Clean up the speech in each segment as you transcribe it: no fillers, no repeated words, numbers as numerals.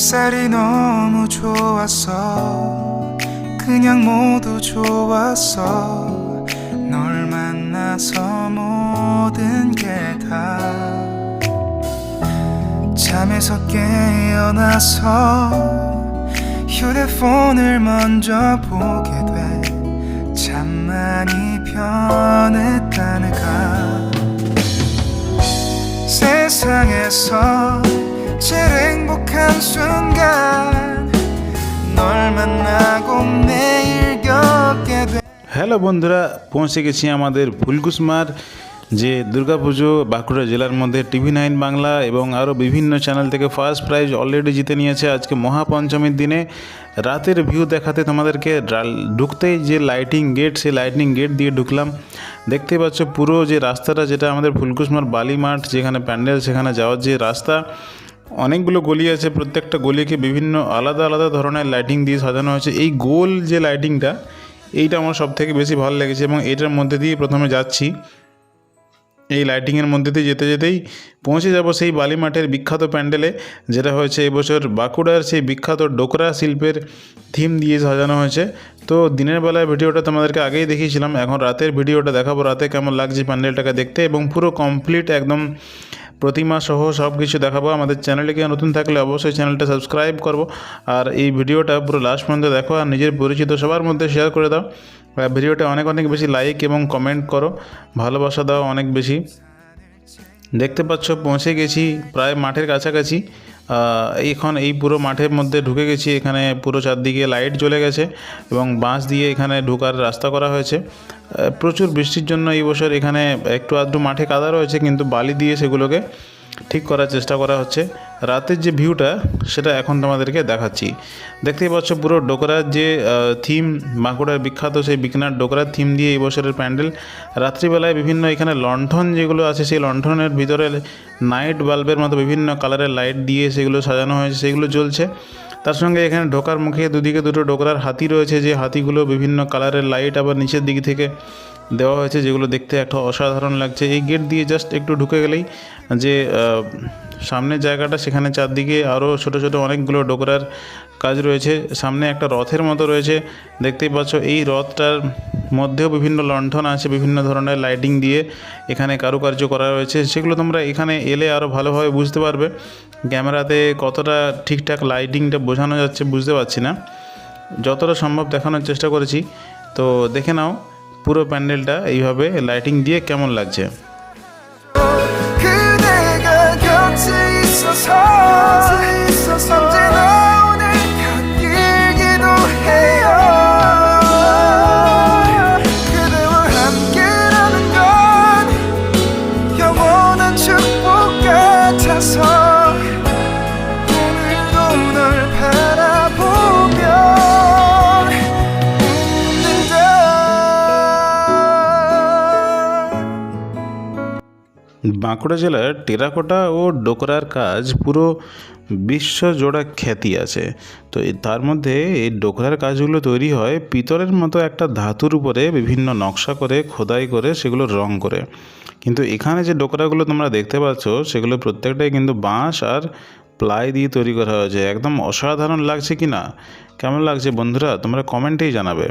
햇살이 너무 좋았어. 그냥 모두 좋았어. 널 만나서 모든 게 다 잠에서 깨어나서 휴대폰을 먼저 보게 돼. 참 많이 변했다는가. 세상에서 제일 행복한 순간 널 만나고 매일 겪게 돼. Hello বন্ধুরা, পৌঁছে গেছি আমাদের ফুলকুসমার যে দুর্গাপুজো বাঁকুড়া জেলার মধ্যে TV9 বাংলা এবং আরও বিভিন্ন চ্যানেল থেকে ফার্স্ট প্রাইজ অলরেডি জিতে নিয়েছে। আজকে মহাপঞ্চমীর দিনে রাতের ভিউ দেখাতে তোমাদেরকে ঢুকতেই যে লাইটিং গেট, সেই লাইটিং গেট দিয়ে ঢুকলাম। দেখতে পাচ্ছ পুরো যে রাস্তাটা, যেটা আমাদের ফুলকুসমার বালি মাঠ যেখানে প্যান্ডেল, সেখানে যাওয়ার যে রাস্তা, অনেকগুলো গলি আছে। প্রত্যেকটা গলিকে বিভিন্ন আলাদা আলাদা ধরনের লাইটিং দিয়ে সাজানো হয়েছে। এই গোল যে লাইটিংটা, এইটা আমার সব থেকে বেশি ভালো লেগেছে এবং এটার মধ্যে দিয়ে প্রথমে যাচ্ছি। এই লাইটিংয়ের মধ্যে দিয়ে যেতে যেতেই পৌঁছে যাব সেই বালি মাঠের বিখ্যাত প্যান্ডেলে, যেটা হয়েছে এবছর বাঁকুড়ার সেই বিখ্যাত ডোকরা শিল্পের থিম দিয়ে সাজানো হয়েছে। তো দিনের বেলায় ভিডিওটা তোমাদেরকে আগেই দেখিয়েছিলাম, এখন রাতের ভিডিওটা দেখাবো। রাতে কেমন লাগছে প্যান্ডেলটাকে দেখতে এবং পুরো কমপ্লিট একদম প্রতিমা সহ সব কিছু দেখাবো। আমাদের চ্যানেলটিকে নতুন থাকলে অবশ্যই চ্যানেলটা সাবস্ক্রাইব করবো আর এই ভিডিওটা পুরো লাস্ট পর্যন্ত দেখো আর নিজের পরিচিত সবার মধ্যে শেয়ার করে দাও। ভিডিওটা অনেক অনেক বেশি লাইক এবং কমেন্ট করো, ভালোবাসা দাও অনেক বেশি। দেখতে পাচ্ছ পৌঁছে গেছি প্রায় মাঠের কাছাকাছি। এখন এই পুরো মাঠের মধ্যে ঢুকে গেছি। এখানে পুরো চারদিকে লাইট জ্বলে গেছে এবং বাঁশ দিয়ে এখানে ঢোকার রাস্তা করা হয়েছে। প্রচুর বৃষ্টির জন্য এই বছর এখানে একটু আধটু মাঠে কাদা রয়েছে, কিন্তু বালি দিয়ে সেগুলোকে ঠিক করার চেষ্টা করা হচ্ছে। রাতের যে ভিউটা সেটা এখন তোমাদেরকে দেখাচ্ছি। দেখতেই পাচ্ছ পুরো ডোকরার যে থিম, বাঁকুড়ার বিখ্যাত সেই বিকনার ডোকরার থিম দিয়ে এই বছরের প্যান্ডেল। রাত্রিবেলায় বিভিন্ন এখানে লণ্ঠন যেগুলো আছে, সেই লণ্ঠনের ভিতরে নাইট বাল্বের মতো বিভিন্ন কালারের লাইট দিয়ে সেগুলো সাজানো হয়েছে, সেগুলো জ্বলছে। তার সঙ্গে এখানে ঢোকার মুখে দুদিকে দুটো ডোকরার হাতি রয়েছে, যে হাতিগুলো বিভিন্ন কালারের লাইট আবার নিচের দিক থেকে দেওয়া হয়েছে, যেগুলো দেখতে একটা অসাধারণ লাগছে। এই গেট দিয়ে জাস্ট একটু ঢুকে গেলেই যে সামনের জায়গাটা, সেখানে চারদিকে আরও ছোট ছোট অনেকগুলো ডোকরার কাজ রয়েছে। সামনে একটা রথের মতো রয়েছে, দেখতেই পাচ্ছ। এই রথটার মধ্যেও বিভিন্ন লণ্ঠন আছে, বিভিন্ন ধরনের লাইটিং দিয়ে এখানে কারুকার্য করা রয়েছে। সেগুলো তোমরা এখানে এলে আরও ভালোভাবে বুঝতে পারবে। ক্যামেরাতে কতটা ঠিকঠাক লাইটিংটা বোঝানো যাচ্ছে বুঝতে পারছি না, যতটা সম্ভব দেখানোর চেষ্টা করেছি। তো দেখে নাও পুরো প্যান্ডেলটা এইভাবে লাইটিং দিয়ে কেমন লাগছে। 그대가 곁에 있어서 언제나 오늘 곁길기도 해요. 그대와 함께라는 건 영원한 축복 같아서 오늘도 널 바라보며 웃는다. বাঁকুড়া জেলার টেরাকোটা ও ডোকরার কাজ পুরো বিশ্বজোড়া খ্যাতি আছে। তো তার মধ্যে এই ডোকরার কাজগুলো তৈরি হয় পিতলের মতো একটা ধাতুর উপরে বিভিন্ন নকশা করে, খোদাই করে, সেগুলো রং করে। কিন্তু এখানে যে ডোকরাগুলো তোমরা দেখতে পাচ্ছ, সেগুলো প্রত্যেকটাই কিন্তু বাঁশ আর প্লাই দিয়ে তৈরি করা হয়েছে। একদম অসাধারণ লাগছে কি না, কেমন লাগছে বন্ধুরা তোমরা কমেন্টেই জানাবে।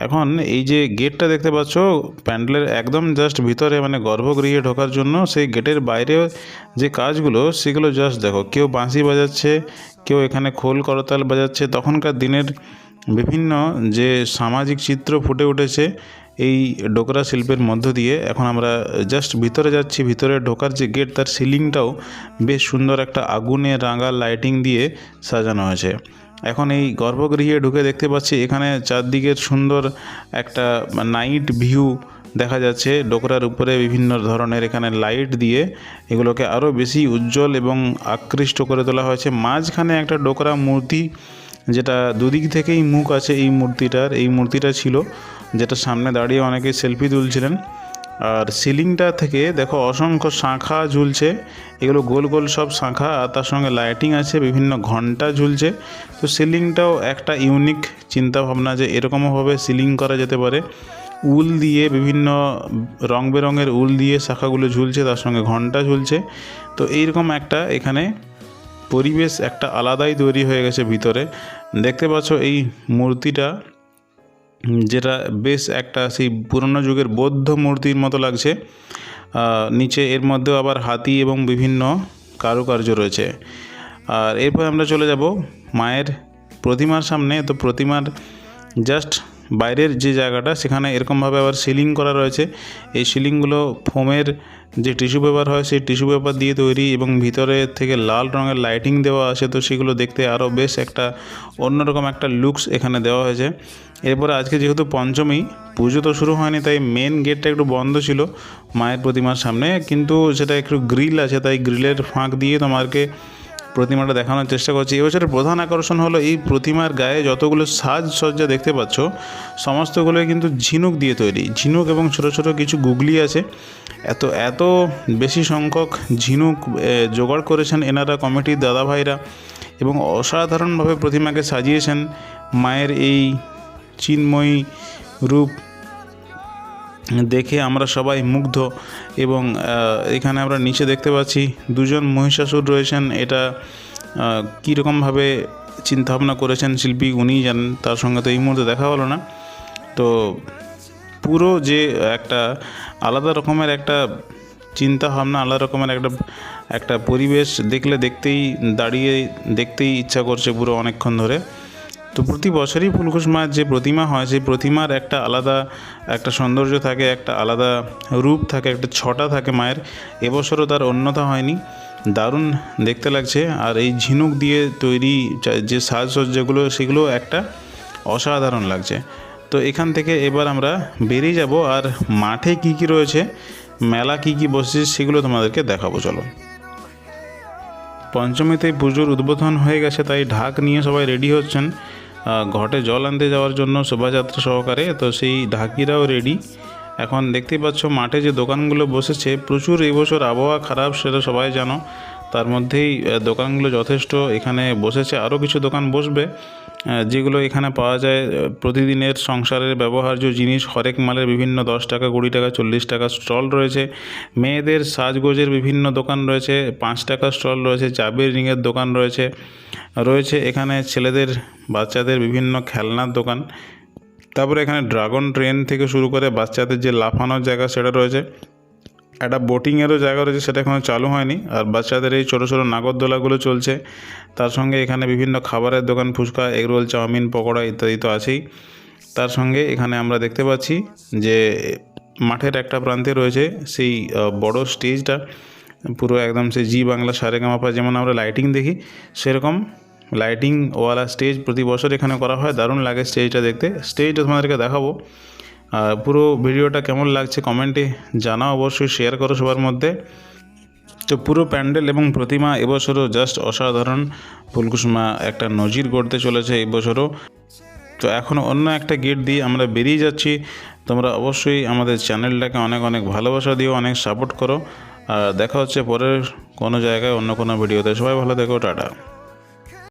এখন এই যে গেটটা দেখতে পাচ্ছ প্যান্ডেলের একদম জাস্ট ভিতরে, মানে গর্ভগৃহে ঢোকার জন্য, সেই গেটের বাইরে যে কাজগুলো সেগুলো জাস্ট দেখো। কেউ বাঁশি বাজাচ্ছে, কেউ এখানে খোল করতাল বাজাচ্ছে। তখনকার দিনের বিভিন্ন যে সামাজিক চিত্র ফুটে উঠেছে এই ডোকরা শিল্পের মধ্য দিয়ে। এখন আমরা জাস্ট ভিতরে যাচ্ছি। ভিতরে ঢোকার যে গেট, তার সিলিংটাও বেশ সুন্দর একটা আগুনে রাঙা লাইটিং দিয়ে সাজানো হয়েছে। এখন এই গর্ভগৃহে ঢুকে দেখতে পাচ্ছি এখানে চারদিকের সুন্দর একটা নাইট ভিউ দেখা যাচ্ছে। ডোকরার উপরে বিভিন্ন ধরনের এখানে লাইট দিয়ে এগুলোকে আরও বেশি উজ্জ্বল এবং আকৃষ্ট করে তোলা হয়েছে। মাঝখানে একটা ডোকরা মূর্তি, যেটা দুদিক থেকেই মুখ আছে এই মূর্তিটা ছিল, যেটা সামনে দাঁড়িয়ে অনেকে সেলফি তুলছিলেন। আর সিলিংটা থেকে দেখো অসংখ্য শাঁখা ঝুলছে, এগুলো গোল গোল সব শাঁখা, আর তার সঙ্গে লাইটিং আছে, বিভিন্ন ঘন্টা ঝুলছে। তো সিলিংটাও একটা ইউনিক চিন্তা ভাবনা, যে এরকমভাবে সিলিং করা যেতে পারে। উল দিয়ে বিভিন্ন রং বেরঙের উল দিয়ে শাখাগুলো ঝুলছে, তার সঙ্গে ঘন্টা ঝুলছে। তো এইরকম একটা এখানে পরিবেশ একটা আলাদাই তৈরি হয়ে গেছে ভিতরে। দেখতে পাচ্ছ এই মূর্তিটা, যেটা বেশ একটা সেই পুরনো যুগের বৌদ্ধ মূর্তির মতো লাগছে। নিচে এর মধ্যেও আবার হাতি এবং বিভিন্ন কারুকার্য রয়েছে। আর এরপর আমরা চলে যাব মায়ের প্রতিমার সামনে। তো প্রতিমার জাস্ট বাইরের যে জায়গাটা, সেখানে এরকমভাবে আবার সিলিং করা রয়েছে। এই সিলিংগুলো ফোমের যে টিস্যু পেপার হয় সেই টিস্যু পেপার দিয়ে তৈরি, এবং ভিতরে থেকে লাল রঙের লাইটিং দেওয়া আছে। তো সেগুলো দেখতে আরও বেশ একটা অন্যরকম একটা লুকস এখানে দেওয়া হয়েছে। এরপরে আজকে যেহেতু পঞ্চমী, পুজো তো শুরু হয়নি, তাই মেন গেটটা একটু বন্ধ ছিল মায়ের প্রতিমার সামনে, কিন্তু সেটা একটু গ্রিল আছে, তাই গ্রিলের ফাঁক দিয়ে তোমাকে প্রতিমাটা দেখানোর চেষ্টা করছি। এবছরের প্রধান আকর্ষণ হলো এই প্রতিমার গায়ে যতগুলো সাজসজ্জা দেখতে পাচ্ছ, সমস্তগুলোই কিন্তু ঝিনুক দিয়ে তৈরি। ঝিনুক এবং ছোটো ছোটো কিছু গুগলি আছে। এত বেশি সংখ্যক ঝিনুক জোগাড় করেছেন এনারা, কমিটির দাদাভাইরা, এবং অসাধারণভাবে প্রতিমাকে সাজিয়েছেন। মায়ের এই চিন্ময়ী রূপ দেখে আমরা সবাই মুগ্ধ। এবং এখানে আমরা নিচে দেখতে পাচ্ছি দুজন মহিষাসুর রয়েছেন। এটা কীরকমভাবে চিন্তাভাবনা করেছেন শিল্পী, উনিই জানেন। তার সঙ্গে তো এই মুহূর্তে দেখা হলো না। তো পুরো যে একটা আলাদা রকমের একটা চিন্তাভাবনা, আলাদা রকমের একটা পরিবেশ দেখতেই ইচ্ছা করছে পুরো অনেকক্ষণ ধরে। তো প্রতি বছরই ফুলকুস মায়ের যে প্রতিমা হয়, সেই প্রতিমার একটা আলাদা একটা সৌন্দর্য থাকে, একটা আলাদা রূপ থাকে, একটা ছটা থাকে মায়ের। এবছরও তার অন্যথা হয়নি। দারুণ দেখতে লাগছে। আর এই ঝিনুক দিয়ে তৈরি যে সাজসজ্জাগুলো, সেগুলো একটা অসাধারণ লাগছে। তো এখান থেকে এবার আমরা বেরিয়ে যাব, আর মাঠে কি কি রয়েছে, মেলা কি কি বসেছে, সেগুলো তোমাদেরকে দেখাবো। চলো। পঞ্চমীতেই পুজোর উদ্বোধন হয়ে গেছে, তাই ঢাক নিয়ে সবাই রেডি হচ্ছেন ঘটে জল আনতে যাওয়ার জন্য শোভাযাত্রা সহকারে। তো সেই ঢাকিরাও রেডি। এখন দেখতেই পাচ্ছ মাঠে যে দোকানগুলো বসেছে, প্রচুর এবছর আবহাওয়া খারাপ, সেটা সবাই জানো। তার মধ্যেই দোকানগুলো যথেষ্ট এখানে বসেছে। আরও কিছু দোকান বসবে, যেগুলো এখানে পাওয়া যায় প্রতিদিনের সংসারের ব্যবহার্য জিনিস। হরেক মালের বিভিন্ন 10 টাকা, 20 টাকা, 40 টাকা স্টল রয়েছে। মেয়েদের সাজগোজের বিভিন্ন দোকান রয়েছে, 5 টাকা স্টল রয়েছে। চাবির রিংয়ের দোকান রয়েছে এখানে ছেলেদের বাচ্চাদের বিভিন্ন খেলনার দোকান। তারপরে এখানে ড্রাগন ট্রেন থেকে শুরু করে বাচ্চাদের যে লাফানোর জায়গা সেটা রয়েছে। একটা বোটিংয়েরও জায়গা রয়েছে, সেটা এখনও চালু হয়নি। আর বাচ্চাদের এই ছোটো ছোটো নাগরদোলাগুলো চলছে। তার সঙ্গে এখানে বিভিন্ন খাবারের দোকান, ফুচকা, এগরোল, চাউমিন, পকোড়া ইত্যাদি তো আছেই। তার সঙ্গে এখানে আমরা দেখতে পাচ্ছি যে মাঠের একটা প্রান্তে রয়েছে সেই বড় স্টেজটা, পুরো একদম সেই জি বাংলা সারেগামাপা যেমন আমরা লাইটিং দেখি, সেরকম লাইটিংওয়ালা স্টেজ প্রতি বছর এখানে করা হয়। দারুণ লাগে স্টেজটা দেখতে। স্টেজটা তোমাদেরকে দেখাবো। পুরো ভিডিওটা কেমন লাগছে কমেন্টে জানাও, অবশ্যই শেয়ার করো সবার মধ্যে। তো পুরো প্যান্ডেল এবং প্রতিমা এবছরও জাস্ট অসাধারণ। ফুলকুস মা একটা নজির গড়তে চলেছে এবছরও। তো এখনও অন্য একটা গেট দিয়ে আমরা বেরিয়ে যাচ্ছি। তোমরা অবশ্যই আমাদের চ্যানেলটাকে অনেক অনেক ভালোবাসা দিও, অনেক সাপোর্ট করো। আর দেখা হচ্ছে পরের কোনো জায়গায় অন্য কোনো ভিডিওতে। সবাই ভালো থেকো, টাটা।